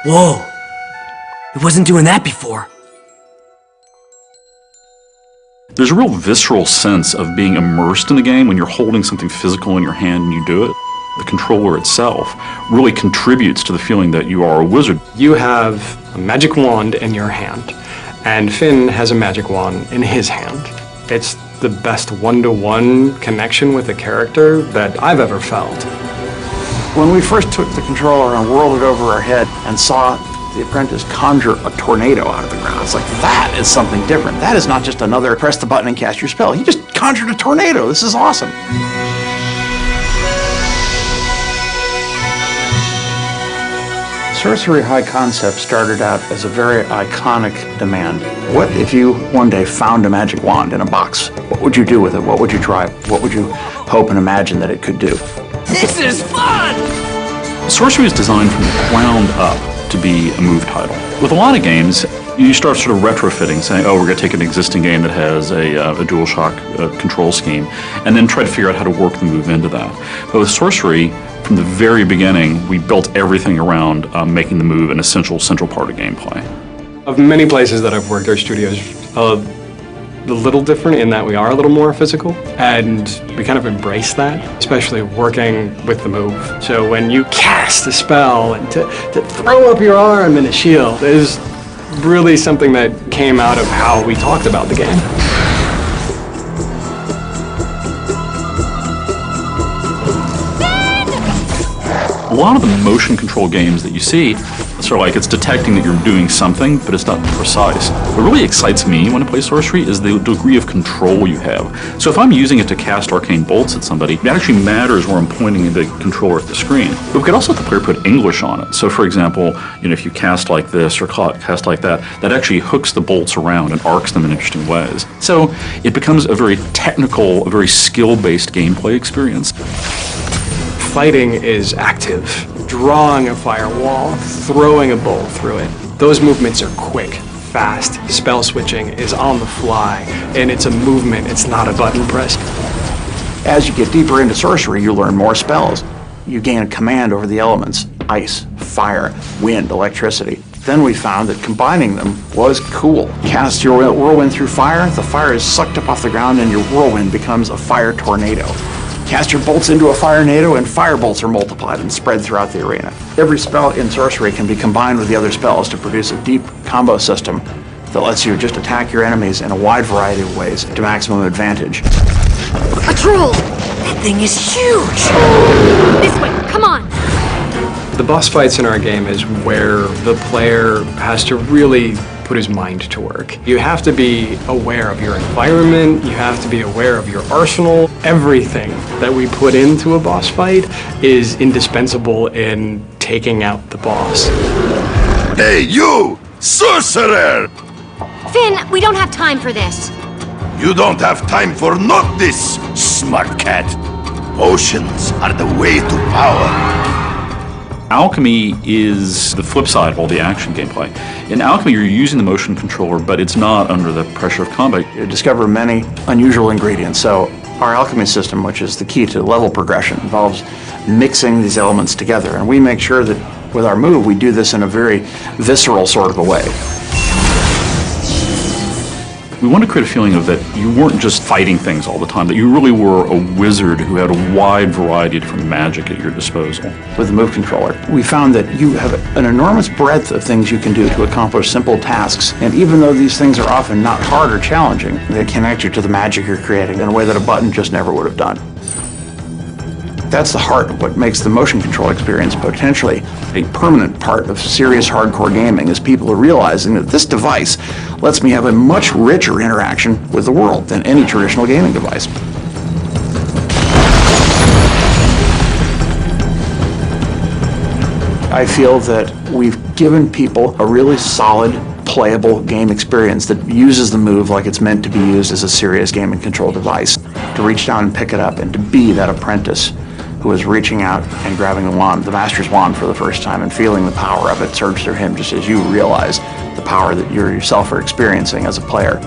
Whoa! It wasn't doing that before. There's a real visceral sense of being immersed in the game when you're holding something physical in your hand and you do it. The controller itself really contributes to the feeling that you are a wizard. You have a magic wand in your hand, and Finn has a magic wand in his hand. It's the best one-to-one connection with a character that I've ever felt. When we first took the controller and whirled it over our head and saw the apprentice conjure a tornado out of the ground, it's like, that is something different. That is not just another press the button and cast your spell. He just conjured a tornado. This is awesome. Sorcery High Concept started out as a very iconic demand. What if you one day found a magic wand in a box? What would you do with it? What would you try? What would you hope and imagine that it could do? This is fun! Sorcery is designed from the ground up to be a move title. With a lot of games, you start sort of retrofitting, saying, oh, we're going to take an existing game that has a DualShock control scheme, and then try to figure out how to work the move into that. But with Sorcery, from the very beginning, we built everything around making the move an essential central part of gameplay. Of many places that I've worked, our studio's a little different in that we are a little more physical, and we kind of embrace that, especially working with the move. So when you cast a spell and to throw up your arm in a shield is really something that came out of how we talked about the game. A lot of the motion control games that you see, sort of like it's detecting that you're doing something, but it's not precise. What really excites me when I play Sorcery is the degree of control you have. So if I'm using it to cast arcane bolts at somebody, it actually matters where I'm pointing the controller at the screen. But we could also let the player put English on it. So for example, if you cast like this or cast like that, that actually hooks the bolts around and arcs them in interesting ways. So it becomes a very technical, a very skill-based gameplay experience. Fighting is active. Drawing a firewall, throwing a bolt through it. Those movements are quick, fast. Spell switching is on the fly, and it's a movement, it's not a button press. As you get deeper into Sorcery, you learn more spells. You gain a command over the elements: ice, fire, wind, electricity. Then we found that combining them was cool. Cast your whirlwind through fire, the fire is sucked up off the ground and your whirlwind becomes a fire tornado. Cast your bolts into a fire-nado and fire bolts are multiplied and spread throughout the arena. Every spell in Sorcery can be combined with the other spells to produce a deep combo system that lets you just attack your enemies in a wide variety of ways to maximum advantage. A troll! That thing is huge! This way, come on! The boss fights in our game is where the player has to really put his mind to work. You have to be aware of your environment, you have to be aware of your arsenal. Everything that we put into a boss fight is indispensable in taking out the boss. Hey, you! Sorcerer! Finn, we don't have time for this. You don't have time for not this, smart cat. Potions are the way to power. Alchemy is the flip side of all the action gameplay. In Alchemy, you're using the motion controller, but it's not under the pressure of combat. You discover many unusual ingredients. So our alchemy system, which is the key to level progression, involves mixing these elements together. And we make sure that with our move, we do this in a very visceral sort of a way. We want to create a feeling of that you weren't just fighting things all the time, that you really were a wizard who had a wide variety of different magic at your disposal. With the move controller, we found that you have an enormous breadth of things you can do to accomplish simple tasks. And even though these things are often not hard or challenging, they connect you to the magic you're creating in a way that a button just never would have done. That's the heart of what makes the motion control experience potentially a permanent part of serious hardcore gaming, is people are realizing that this device lets me have a much richer interaction with the world than any traditional gaming device. I feel that we've given people a really solid, playable game experience that uses the move like it's meant to be used as a serious game and control device, to reach down and pick it up and to be that apprentice who is reaching out and grabbing the wand, the master's wand, for the first time and feeling the power of it surge through him, just as you realize the power that you yourself are experiencing as a player.